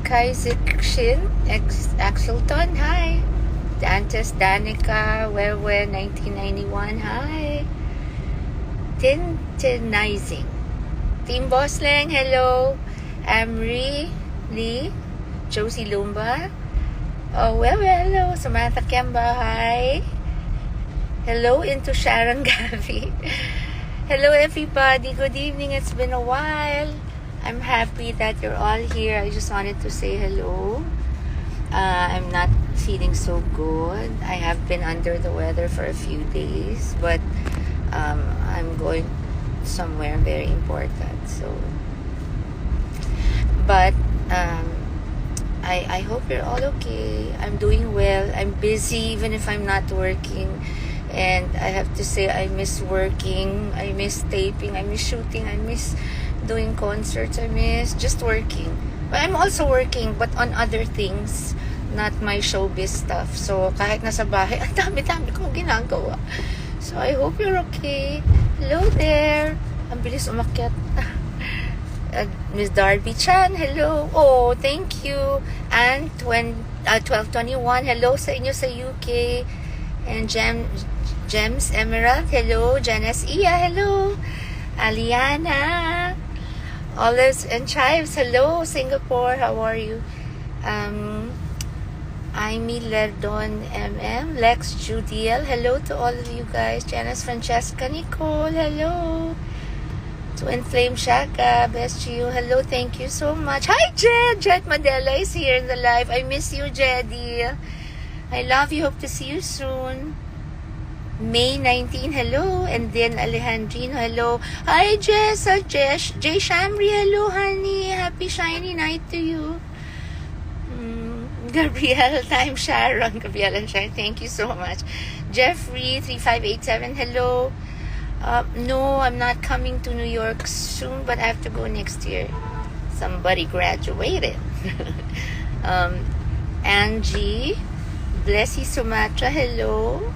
Kaisik Shin, Axelton, hi. Dantes Danica, Wewe 1991, hi. Tintinizing. Team Bossling, hello. Amri Lee, Josie Lumba. Oh, Wewe, hello. Samantha Kemba, hi. Hello into Sharon Gavi. Hello everybody, good evening. It's been a while. I'm happy that you're all here. I just wanted to say hello. I'm not feeling so good. I have been under the weather for a few days, but I'm going somewhere very important. So, but I hope you're all okay. I'm doing well. I'm busy even if I'm not working. And I have to say I miss working. I miss taping. I miss shooting. I miss doing concerts. I miss just working. But I'm also working but on other things, not my showbiz stuff. So kahit nasa bahay, ang dami-dami kong ginagawa. So I hope you're okay. Hello there. Ang bilis umakyat. Miss Darby Chan, hello. Oh, thank you. And 1221, hello sa inyo sa UK. And Gems Emerald, hello. Janice Iya, hello. Aliana. Olives and Chives, hello. Singapore, how are you? Amy Lerdon MM, Lex Judiel, hello to all of you guys. Janice Francesca Nicole, hello. Twin Flame Shaka, best to you, hello, thank you so much. Hi Jed, Jed Madela is here in the live. I miss you, Jeddy. I love you, hope to see you soon. May 19, hello. And then Alejandrino, hello. Hi Jess, Jay Shamri, hello honey. Happy shiny night to you. Gabrielle, time Sharon. Gabrielle and Sharon, thank you so much. Jeffrey 3587, hello. No, I'm not coming to New York soon, but I have to go next year. Somebody graduated. Angie, Blessy Sumatra, hello.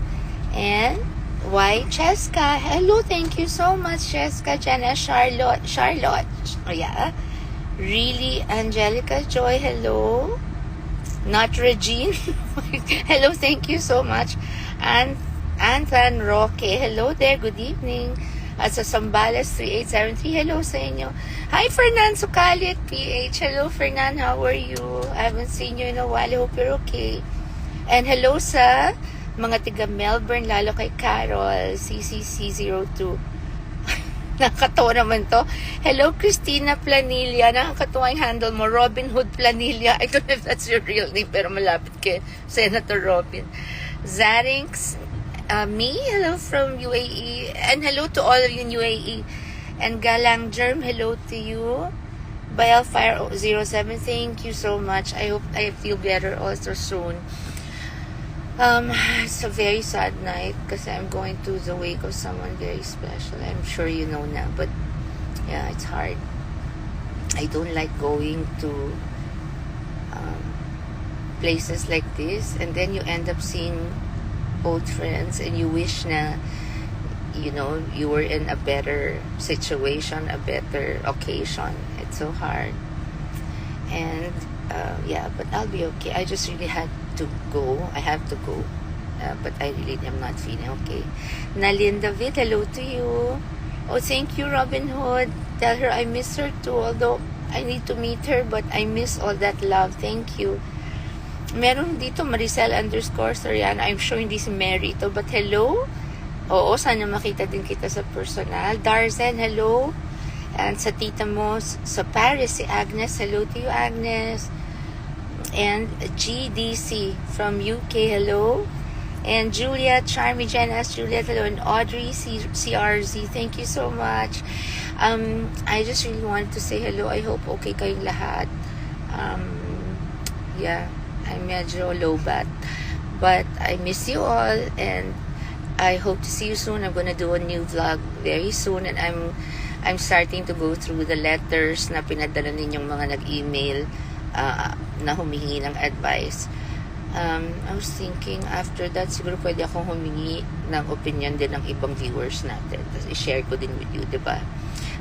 And Y Cheska, hello, thank you so much, Cheska. Jenna, Charlotte, oh yeah. Really, Angelica Joy, hello. Not Regine, hello, thank you so much. And Anton Roque, hello there, good evening. At sa Sambales 3873, hello sa inyo. Hi Fernan Sukalit, PH, hello Fernan, how are you? I haven't seen you in a while, I hope you're okay. And hello sa mga tiga Melbourne, lalo kay Carol, CCC02. Nakakatawa naman to. Hello, Christina Planilla. Nakakatawa yung handle mo. Robin Hood Planilla. I don't know if that's your real name, pero malapit kay Senator Robin. Zarinx, me, hello from UAE. And hello to all of you in UAE. And Galang Germ, hello to you. Bielfire 07, thank you so much. I hope I feel better also soon. It's a very sad night kasi I'm going to the wake of someone very special. I'm sure you know now, but yeah, it's hard. I don't like going to places like this, and then you end up seeing old friends and you wish na, you know, you were in a better situation, a better occasion. It's so hard. And yeah, but I'll be okay. I just really had to go. I have to go. But I really am not feeling okay. Nalin David, hello to you. Oh, thank you, Robin Hood. Tell her I miss her too, although I need to meet her, but I miss all that love. Thank you. Meron dito, Maricel _ Soriano. I'm sure hindi si Mary ito, but hello. Oo, sana makita din kita sa personal. Darzen, hello. And sa tita mo sa Paris, si Agnes, hello to you, Agnes. And GDC from UK, hello. And Julia, Charmy, Jen S, Juliet, hello. And Audrey, CRZ, thank you so much. I just really wanted to say hello. I hope okay kayong lahat. Yeah, I'm medyo low bat. But I miss you all and I hope to see you soon. I'm gonna do a new vlog very soon, and I'm starting to go through the letters na pinadala ninyong mga nag-email na humingi ng advice. I was thinking after that siguro pwede akong humingi ng opinion din ng ibang viewers natin. Tapos i-share ko din with you, diba?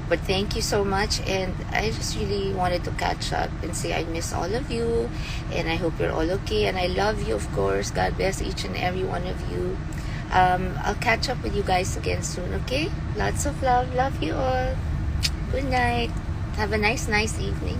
But thank you so much, and I just really wanted to catch up and say I miss all of you, and I hope you're all okay, and I love you, of course. God bless each and every one of you. I'll catch up with you guys again soon, okay? Lots of love. Love you all. Good night. Have a nice evening.